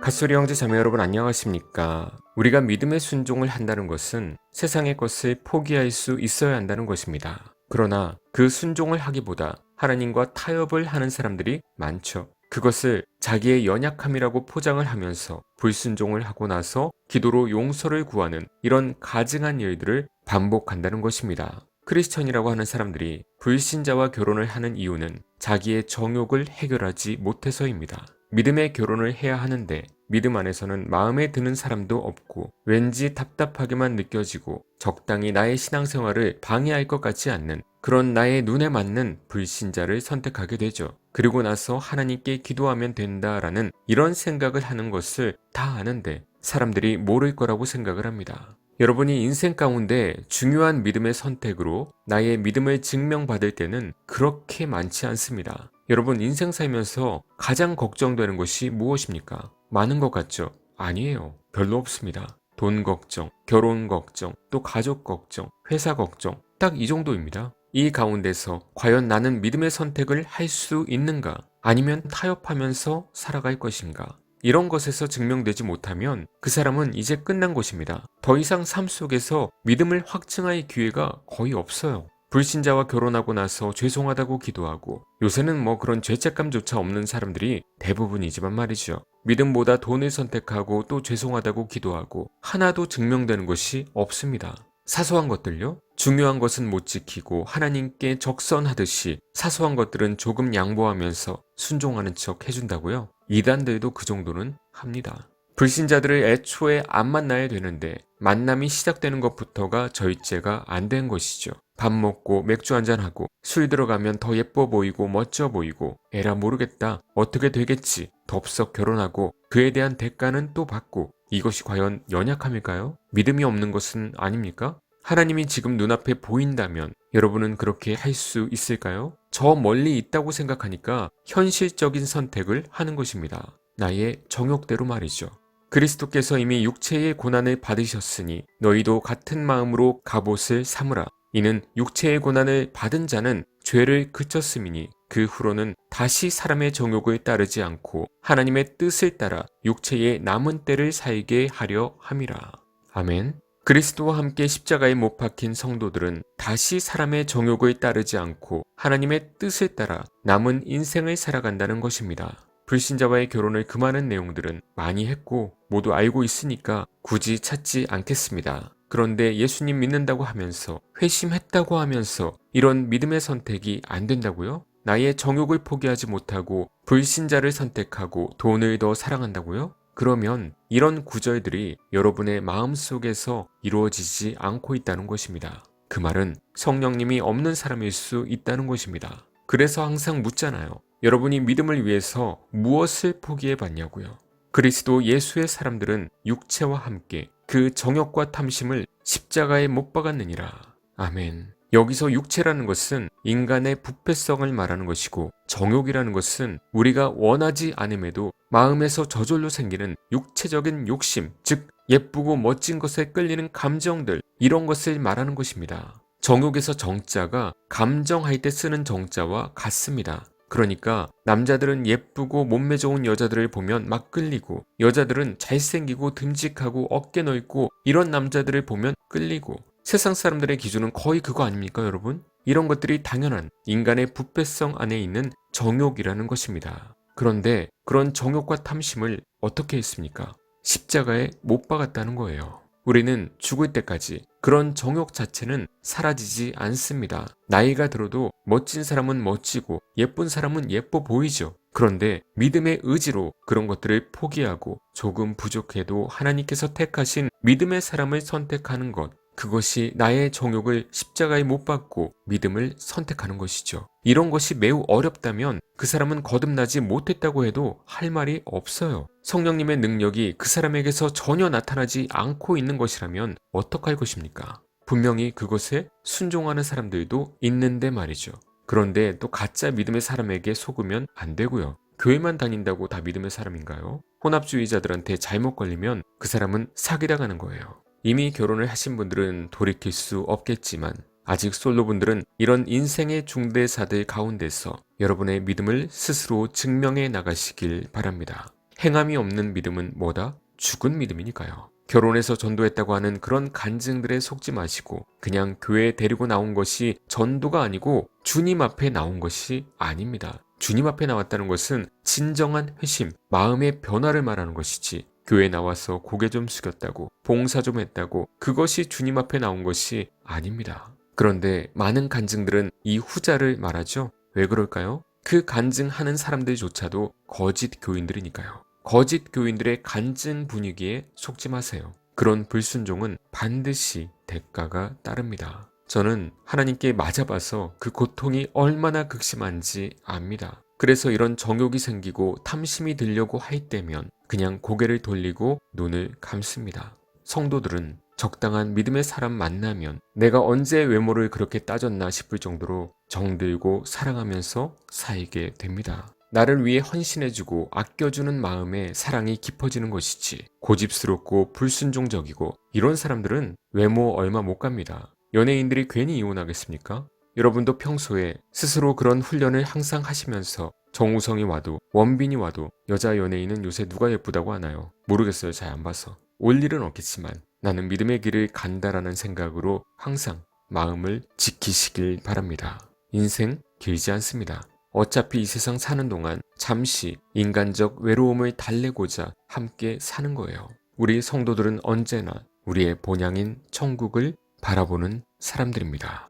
갓소리 형제 자매 여러분 안녕하십니까? 우리가 믿음의 순종을 한다는 것은 세상의 것을 포기할 수 있어야 한다는 것입니다. 그러나 그 순종을 하기보다 하나님과 타협을 하는 사람들이 많죠. 그것을 자기의 연약함이라고 포장을 하면서 불순종을 하고 나서 기도로 용서를 구하는 이런 가증한 일들을 반복한다는 것입니다. 크리스천이라고 하는 사람들이 불신자와 결혼을 하는 이유는 자기의 정욕을 해결하지 못해서입니다. 믿음의 결혼을 해야 하는데 믿음 안에서는 마음에 드는 사람도 없고 왠지 답답하게만 느껴지고 적당히 나의 신앙생활을 방해할 것 같지 않는 그런 나의 눈에 맞는 불신자를 선택하게 되죠. 그리고 나서 하나님께 기도하면 된다라는 이런 생각을 하는 것을 다 아는데 사람들이 모를 거라고 생각을 합니다. 여러분이 인생 가운데 중요한 믿음의 선택으로 나의 믿음을 증명받을 때는 그렇게 많지 않습니다. 여러분 인생 살면서 가장 걱정되는 것이 무엇입니까? 많은 것 같죠? 아니에요. 별로 없습니다. 돈 걱정, 결혼 걱정, 또 가족 걱정, 회사 걱정, 딱 이 정도입니다. 이 가운데서 과연 나는 믿음의 선택을 할 수 있는가? 아니면 타협하면서 살아갈 것인가? 이런 것에서 증명되지 못하면 그 사람은 이제 끝난 것입니다. 더 이상 삶 속에서 믿음을 확증할 기회가 거의 없어요. 불신자와 결혼하고 나서 죄송하다고 기도하고 요새는 그런 죄책감조차 없는 사람들이 대부분이지만 말이죠. 믿음보다 돈을 선택하고 또 죄송하다고 기도하고 하나도 증명되는 것이 없습니다. 사소한 것들요? 중요한 것은 못 지키고 하나님께 적선하듯이 사소한 것들은 조금 양보하면서 순종하는 척 해준다고요? 이단들도 그 정도는 합니다. 불신자들을 애초에 안 만나야 되는데 만남이 시작되는 것부터가 절제가 안 된 것이죠. 밥 먹고 맥주 한잔하고 술 들어가면 더 예뻐 보이고 멋져 보이고 에라 모르겠다 어떻게 되겠지 덥석 결혼하고 그에 대한 대가는 또 받고 이것이 과연 연약함일까요? 믿음이 없는 것은 아닙니까? 하나님이 지금 눈앞에 보인다면 여러분은 그렇게 할 수 있을까요? 저 멀리 있다고 생각하니까 현실적인 선택을 하는 것입니다. 나의 정욕대로 말이죠. 그리스도께서 이미 육체의 고난을 받으셨으니 너희도 같은 마음으로 갑옷을 삼으라. 이는 육체의 고난을 받은 자는 죄를 그쳤음이니 그 후로는 다시 사람의 정욕을 따르지 않고 하나님의 뜻을 따라 육체의 남은 때를 살게 하려 함이라. 아멘. 그리스도와 함께 십자가에 못 박힌 성도들은 다시 사람의 정욕을 따르지 않고 하나님의 뜻을 따라 남은 인생을 살아간다는 것입니다. 불신자와의 결혼을 금하는 내용들은 많이 했고 모두 알고 있으니까 굳이 찾지 않겠습니다. 그런데 예수님 믿는다고 하면서 회심했다고 하면서 이런 믿음의 선택이 안 된다고요? 나의 정욕을 포기하지 못하고 불신자를 선택하고 돈을 더 사랑한다고요? 그러면 이런 구절들이 여러분의 마음속에서 이루어지지 않고 있다는 것입니다. 그 말은 성령님이 없는 사람일 수 있다는 것입니다. 그래서 항상 묻잖아요. 여러분이 믿음을 위해서 무엇을 포기해 봤냐고요. 그리스도 예수의 사람들은 육체와 함께 그 정욕과 탐심을 십자가에 못 박았느니라. 아멘. 여기서 육체라는 것은 인간의 부패성을 말하는 것이고 정욕이라는 것은 우리가 원하지 않음에도 마음에서 저절로 생기는 육체적인 욕심, 즉 예쁘고 멋진 것에 끌리는 감정들, 이런 것을 말하는 것입니다. 정욕에서 정자가 감정할 때 쓰는 정자와 같습니다. 그러니까 남자들은 예쁘고 몸매 좋은 여자들을 보면 막 끌리고 여자들은 잘생기고 듬직하고 어깨 넓고 이런 남자들을 보면 끌리고 세상 사람들의 기준은 거의 그거 아닙니까 여러분? 이런 것들이 당연한 인간의 부패성 안에 있는 정욕이라는 것입니다. 그런데 그런 정욕과 탐심을 어떻게 했습니까? 십자가에 못 박았다는 거예요. 우리는 죽을 때까지 그런 정욕 자체는 사라지지 않습니다. 나이가 들어도 멋진 사람은 멋지고 예쁜 사람은 예뻐 보이죠. 그런데 믿음의 의지로 그런 것들을 포기하고 조금 부족해도 하나님께서 택하신 믿음의 사람을 선택하는 것, 그것이 나의 정욕을 십자가에 못 박고 믿음을 선택하는 것이죠. 이런 것이 매우 어렵다면 그 사람은 거듭나지 못했다고 해도 할 말이 없어요. 성령님의 능력이 그 사람에게서 전혀 나타나지 않고 있는 것이라면 어떡할 것입니까? 분명히 그것에 순종하는 사람들도 있는데 말이죠. 그런데 또 가짜 믿음의 사람에게 속으면 안 되고요. 교회만 다닌다고 다 믿음의 사람인가요? 혼합주의자들한테 잘못 걸리면 그 사람은 사기당하는 거예요. 이미 결혼을 하신 분들은 돌이킬 수 없겠지만 아직 솔로분들은 이런 인생의 중대사들 가운데서 여러분의 믿음을 스스로 증명해 나가시길 바랍니다. 행함이 없는 믿음은 뭐다? 죽은 믿음이니까요. 결혼해서 전도했다고 하는 그런 간증들에 속지 마시고 그냥 교회에 데리고 나온 것이 전도가 아니고 주님 앞에 나온 것이 아닙니다. 주님 앞에 나왔다는 것은 진정한 회심, 마음의 변화를 말하는 것이지 교회에 나와서 고개 좀 숙였다고 봉사 좀 했다고 그것이 주님 앞에 나온 것이 아닙니다. 그런데 많은 간증들은 이 후자를 말하죠. 왜 그럴까요? 그 간증하는 사람들조차도 거짓 교인들이니까요. 거짓 교인들의 간증 분위기에 속지 마세요. 그런 불순종은 반드시 대가가 따릅니다. 저는 하나님께 맞아봐서 그 고통이 얼마나 극심한지 압니다. 그래서 이런 정욕이 생기고 탐심이 들려고 할 때면 그냥 고개를 돌리고 눈을 감습니다. 성도들은 적당한 믿음의 사람 만나면 내가 언제 외모를 그렇게 따졌나 싶을 정도로 정들고 사랑하면서 살게 됩니다. 나를 위해 헌신해주고 아껴주는 마음에 사랑이 깊어지는 것이지 고집스럽고 불순종적이고 이런 사람들은 외모 얼마 못 갑니다. 연예인들이 괜히 이혼하겠습니까? 여러분도 평소에 스스로 그런 훈련을 항상 하시면서 정우성이 와도 원빈이 와도 여자 연예인은 요새 누가 예쁘다고 하나요? 모르겠어요. 잘 안 봐서. 올 일은 없겠지만 나는 믿음의 길을 간다라는 생각으로 항상 마음을 지키시길 바랍니다. 인생 길지 않습니다. 어차피 이 세상 사는 동안 잠시 인간적 외로움을 달래고자 함께 사는 거예요. 우리 성도들은 언제나 우리의 본향인 천국을 바라보는 사람들입니다.